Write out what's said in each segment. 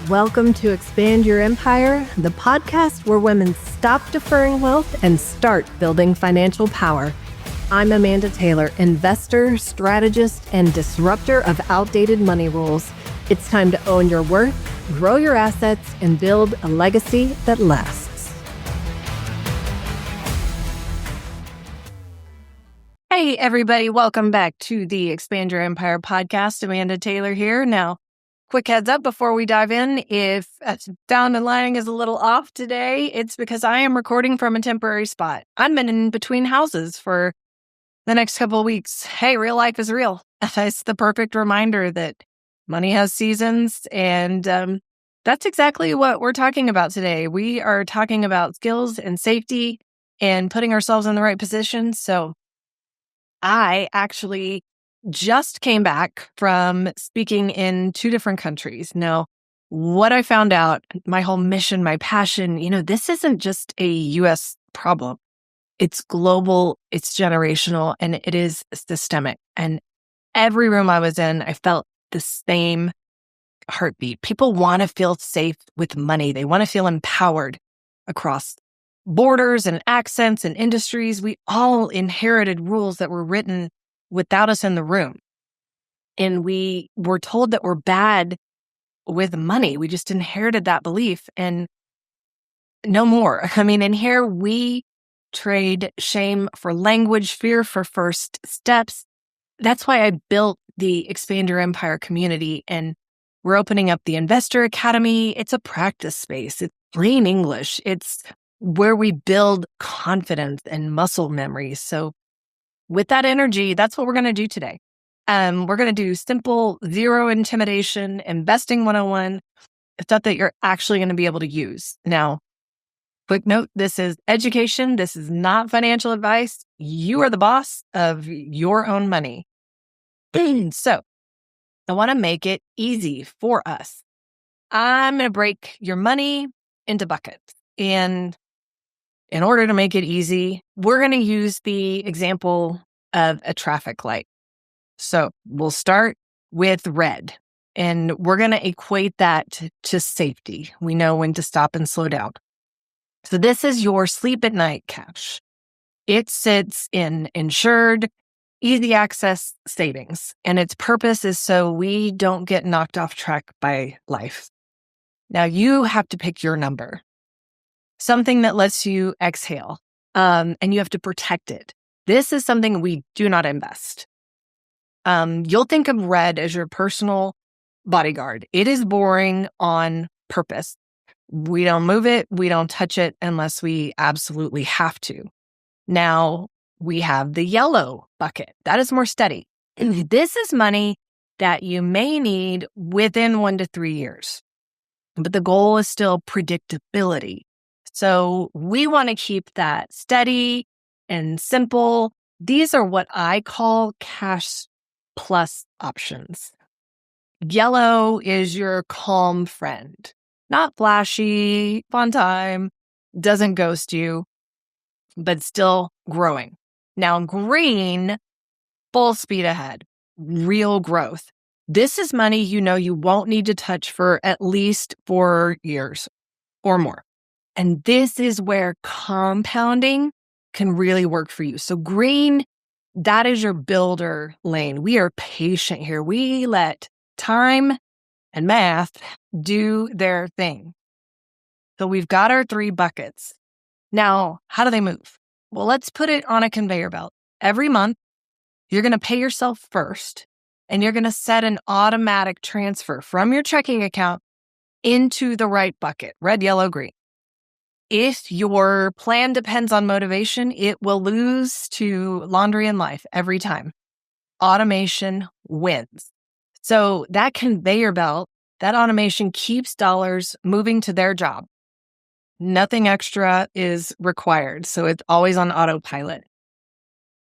Welcome to Expand Your Empire, the podcast where women stop deferring wealth and start building financial power. I'm Amanda Taylor, investor, strategist, and disruptor of outdated money rules. It's time to own your worth, grow your assets, and build a legacy that lasts. Hey, everybody. Welcome back to the Expand Your Empire podcast. Amanda Taylor here. Now, quick heads up before we dive in. If sound and lighting is a little off today, it's because I am recording from a temporary spot. I'm in between houses for the next couple of weeks. Hey, real life is real. It's the perfect reminder that money has seasons, and that's exactly what we're talking about today. We are talking about skills and safety and putting ourselves in the right position. So I actually just came back from speaking in 2 different countries. Now, what I found out, my whole mission, my passion, this isn't just a U.S. problem. It's global, it's generational, and it is systemic. And every room I was in, I felt the same heartbeat. People want to feel safe with money. They want to feel empowered across borders and accents and industries. We all inherited rules that were written without us in the room. And we were told that we're bad with money. We just inherited that belief, and no more. In here we trade shame for language, fear for first steps. That's why I built the Expand Your Empire community, and we're opening up the Investor Academy. It's a practice space. It's plain English. It's where we build confidence and muscle memory. So with that energy, that's what we're going to do today. We're going to do simple, zero intimidation, investing 101, stuff that you're actually going to be able to use. Now, quick note, this is education. This is not financial advice. You are the boss of your own money. So I want to make it easy for us. I'm going to break your money into buckets. And in order to make it easy, we're going to use the example of a traffic light. So we'll start with red, and we're going to equate that to safety. We know when to stop and slow down. So this is your sleep at night cash. It sits in insured, easy access savings, and its purpose is so we don't get knocked off track by life. Now you have to pick your number. Something that lets you exhale, and you have to protect it. This is something we do not invest. You'll think of red as your personal bodyguard. It is boring on purpose. We don't move it. We don't touch it unless we absolutely have to. Now we have the yellow bucket. That is more steady. This is money that you may need within 1 to 3 years, but the goal is still predictability. So we want to keep that steady and simple. These are what I call cash plus options. Yellow is your calm friend. Not flashy, fun time, doesn't ghost you, but still growing. Now green, full speed ahead, real growth. This is money you won't need to touch for at least 4 years or more. And this is where compounding can really work for you. So green, that is your builder lane. We are patient here. We let time and math do their thing. So we've got our 3 buckets. Now, how do they move? Well, let's put it on a conveyor belt. Every month, you're going to pay yourself first, and you're going to set an automatic transfer from your checking account into the right bucket, red, yellow, green. If your plan depends on motivation, it will lose to laundry and life every time. Automation wins. So that conveyor belt, that automation keeps dollars moving to their job. Nothing extra is required. So it's always on autopilot.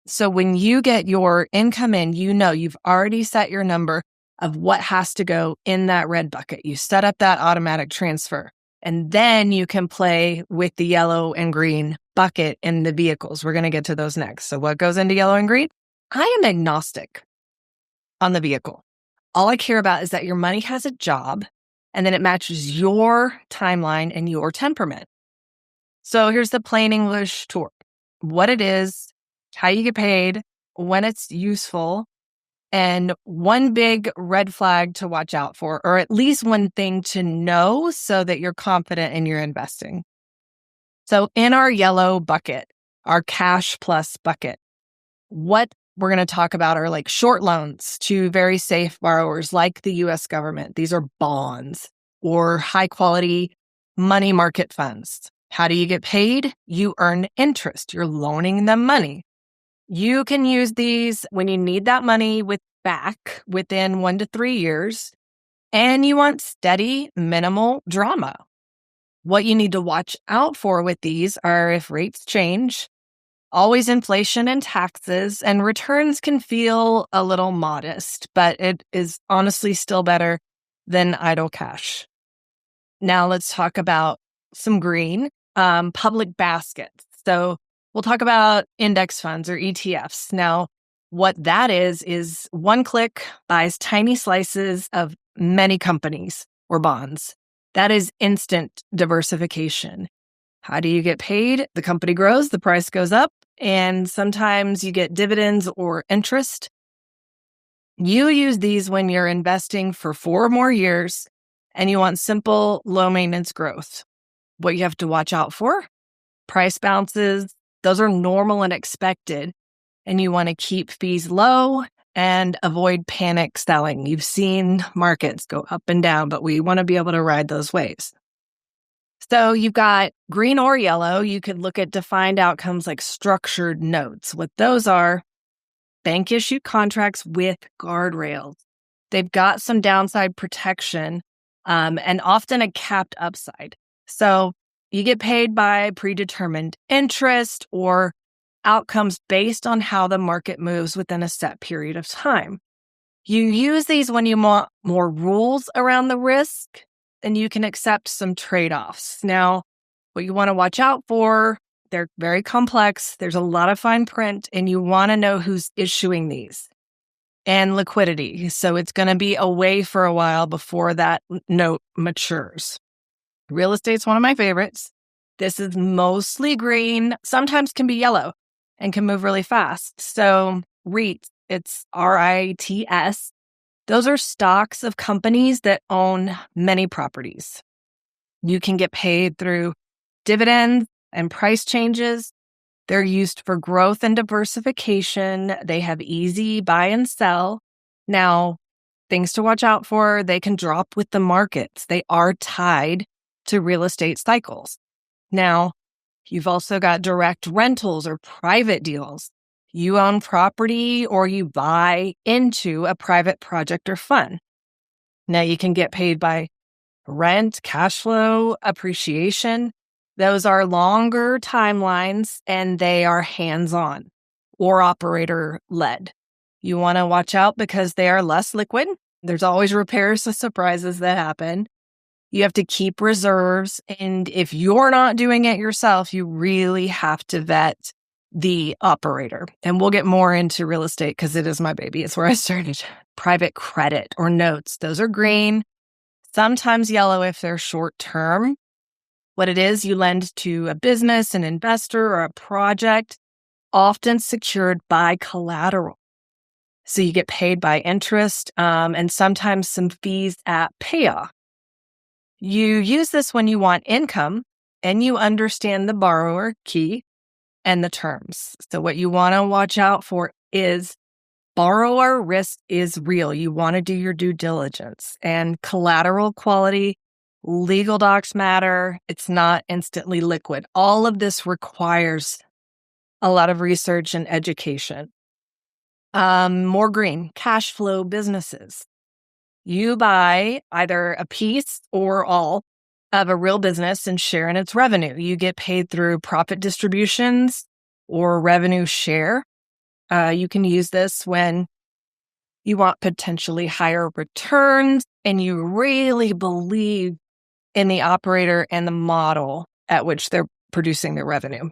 So when you get your income in, you've already set your number of what has to go in that red bucket. You set up that automatic transfer. And then you can play with the yellow and green bucket in the vehicles. We're going to get to those next. So what goes into yellow and green? I am agnostic on the vehicle. All I care about is that your money has a job and then it matches your timeline and your temperament. So here's the plain English tour. What it is, how you get paid, when it's useful, and one big red flag to watch out for, or at least one thing to know so that you're confident in your investing. So in our yellow bucket, our cash plus bucket, what we're going to talk about are like short loans to very safe borrowers like the US government. These are bonds or high quality money market funds. How do you get paid? You earn interest. You're loaning them money. You can use these when you need that money back within 1 to 3 years, and you want steady, minimal drama. What you need to watch out for with these are if rates change, always inflation and taxes, and returns can feel a little modest, but it is honestly still better than idle cash. Now let's talk about some green, public baskets. So we'll talk about index funds or ETFs. Now, what that is one click buys tiny slices of many companies or bonds. That is instant diversification. How do you get paid? The company grows, the price goes up, and sometimes you get dividends or interest. You use these when you're investing for 4 or more years and you want simple, low maintenance growth. What you have to watch out for? Price bounces. Those are normal and expected, and you want to keep fees low and avoid panic selling. You've seen markets go up and down, but we want to be able to ride those waves. So you've got green or yellow. You could look at defined outcomes like structured notes. What those are, bank issued contracts with guardrails. They've got some downside protection and often a capped upside. So you get paid by predetermined interest or outcomes based on how the market moves within a set period of time. You use these when you want more rules around the risk, and you can accept some trade-offs. Now, what you want to watch out for, they're very complex. There's a lot of fine print, and you want to know who's issuing these and liquidity. So it's going to be away for a while before that note matures. Real estate's one of my favorites. This is mostly green, sometimes can be yellow and can move really fast. So REITs, it's RITS. Those are stocks of companies that own many properties. You can get paid through dividends and price changes. They're used for growth and diversification. They have easy buy and sell. Now, things to watch out for, they can drop with the markets. They are tied to real estate cycles. Now, you've also got direct rentals or private deals. You own property or you buy into a private project or fund. Now, you can get paid by rent, cash flow, appreciation. Those are longer timelines and they are hands-on or operator-led. You want to watch out because they are less liquid. There's always repairs and surprises that happen. You have to keep reserves. And if you're not doing it yourself, you really have to vet the operator. And we'll get more into real estate because it is my baby. It's where I started. Private credit or notes. Those are green, sometimes yellow if they're short term. What it is, you lend to a business, an investor, or a project, often secured by collateral. So you get paid by interest and sometimes some fees at payoff. You use this when you want income and you understand the borrower key and the terms. So what you want to watch out for is borrower risk is real. You want to do your due diligence and collateral quality. Legal docs matter. It's not instantly liquid. All of this requires a lot of research and education. More green, cash flow businesses. You buy either a piece or all of a real business and share in its revenue. You get paid through profit distributions or revenue share. You can use this when you want potentially higher returns and you really believe in the operator and the model at which they're producing their revenue.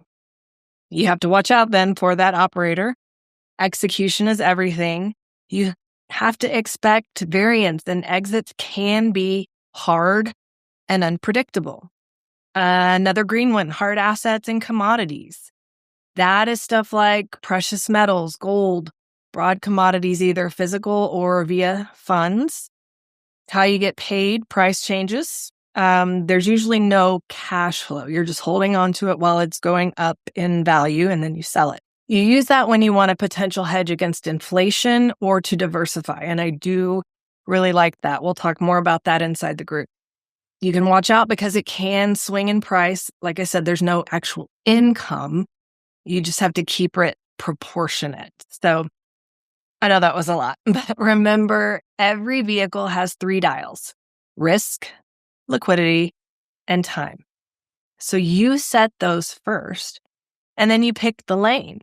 You have to watch out then for that operator. Execution is everything. You have to expect variance and exits can be hard and unpredictable. Another green one, hard assets and commodities. That is stuff like precious metals, gold, broad commodities, either physical or via funds. How you get paid, price changes. There's usually no cash flow. You're just holding on to it while it's going up in value, and then you sell it. You use that when you want a potential hedge against inflation or to diversify. And I do really like that. We'll talk more about that inside the group. You can watch out because it can swing in price. Like I said, there's no actual income. You just have to keep it proportionate. So I know that was a lot, but remember, every vehicle has 3 dials: risk, liquidity, and time. So you set those first, and then you pick the lane.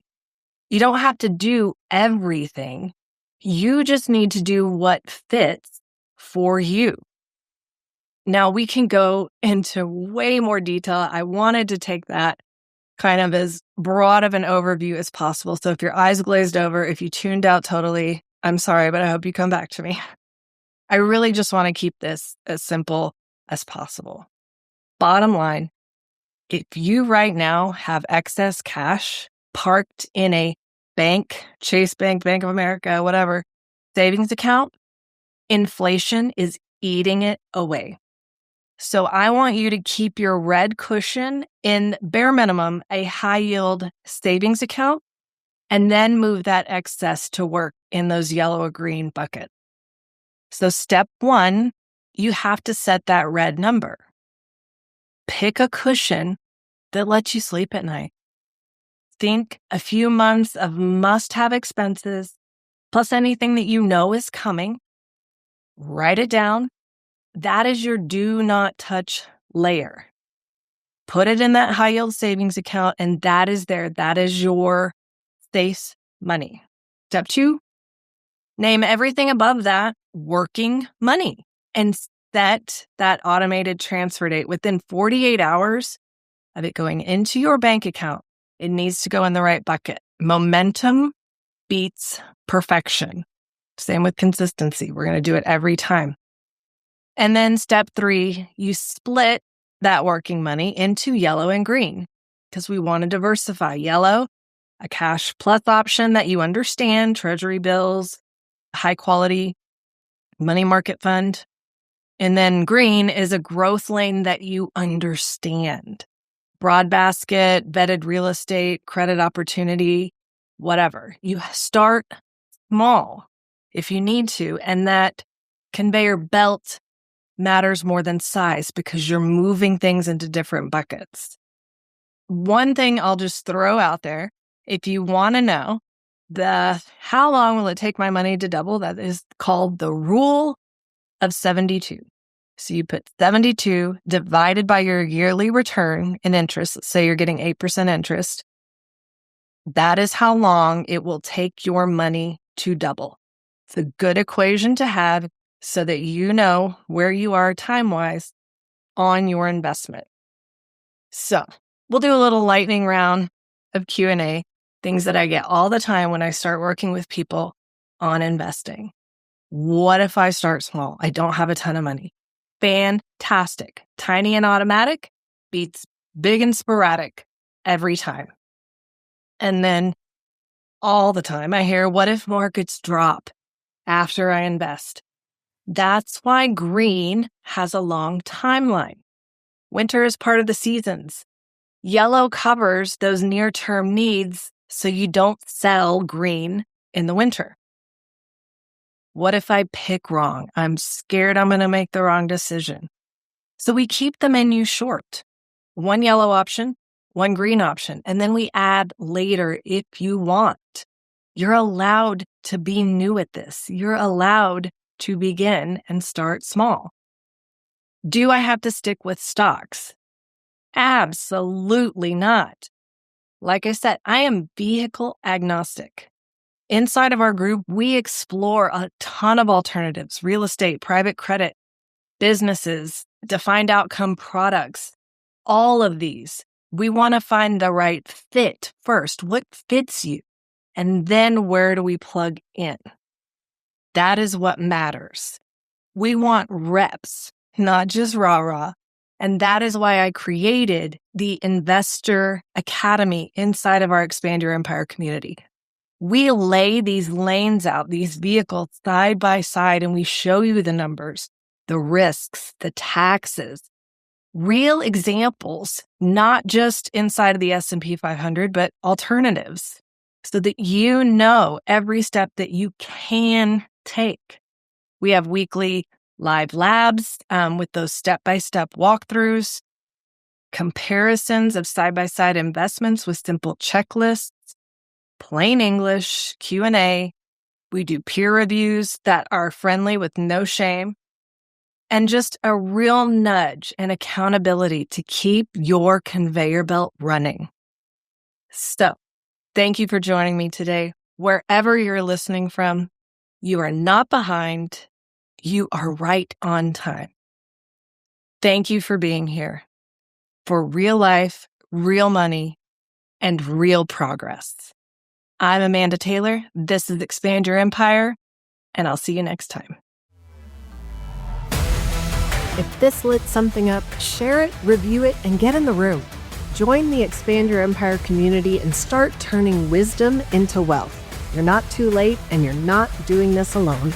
You don't have to do everything. You just need to do what fits for you. Now, we can go into way more detail. I wanted to take that kind of as broad of an overview as possible. So if your eyes glazed over, if you tuned out totally, I'm sorry, but I hope you come back to me. I really just want to keep this as simple as possible. Bottom line, if you right now have excess cash parked in a bank, Chase Bank, Bank of America, whatever, savings account, inflation is eating it away. So I want you to keep your red cushion in bare minimum a high yield savings account, and then move that excess to work in those yellow or green buckets. So step 1, you have to set that red number. Pick a cushion that lets you sleep at night. Think a few months of must-have expenses, plus anything that you know is coming. Write it down. That is your do not touch layer. Put it in that high yield savings account, and that is there. That is your safe money. Step 2, name everything above that working money and set that automated transfer date within 48 hours of it going into your bank account. It needs to go in the right bucket. Momentum beats perfection. Same with consistency. We're going to do it every time. And then step 3, you split that working money into yellow and green because we want to diversify. Yellow, a cash plus option that you understand, treasury bills, high quality money market fund. And then green is a growth lane that you understand. Broad basket, vetted real estate, credit opportunity, whatever. You start small if you need to. And that conveyor belt matters more than size because you're moving things into different buckets. One thing I'll just throw out there, if you want to know how long will it take my money to double, that is called the rule of 72. So you put 72 divided by your yearly return in interest. Let's say you're getting 8% interest. That is how long it will take your money to double. It's a good equation to have so that you know where you are time-wise on your investment. So we'll do a little lightning round of Q&A, things that I get all the time when I start working with people on investing. What if I start small? I don't have a ton of money. Fantastic. Tiny and automatic beats big and sporadic every time. And then all the time I hear, what if markets drop after I invest? That's why green has a long timeline. Winter is part of the seasons. Yellow covers those near-term needs so you don't sell green in the winter. What if I pick wrong? I'm scared I'm going to make the wrong decision. So we keep the menu short. One yellow option, one green option, and then we add later if you want. You're allowed to be new at this. You're allowed to begin and start small. Do I have to stick with stocks? Absolutely not. Like I said, I am vehicle agnostic. Inside of our group, we explore a ton of alternatives: real estate, private credit, businesses, defined outcome products, all of these. We want to find the right fit first. What fits you? And then where do we plug in? That is what matters. We want reps. not just rah-rah. And that is why I created the Investor Academy inside of our Expand Your Empire community. We lay these lanes out, these vehicles side by side, and we show you the numbers, the risks, the taxes, real examples, not just inside of the S&P 500, but alternatives, so that you know every step that you can take. We have weekly live labs with those step-by-step walkthroughs, comparisons of side-by-side investments with simple checklists, plain English, Q&A. We do peer reviews that are friendly with no shame, and just a real nudge and accountability to keep your conveyor belt running. So, thank you for joining me today. Wherever you're listening from, you are not behind. You are right on time. Thank you for being here for real life, real money, and real progress. I'm Amanda Taylor. This is Expand Your Empire, and I'll see you next time. If this lit something up, share it, review it, and get in the room. Join the Expand Your Empire community and start turning wisdom into wealth. You're not too late, and you're not doing this alone.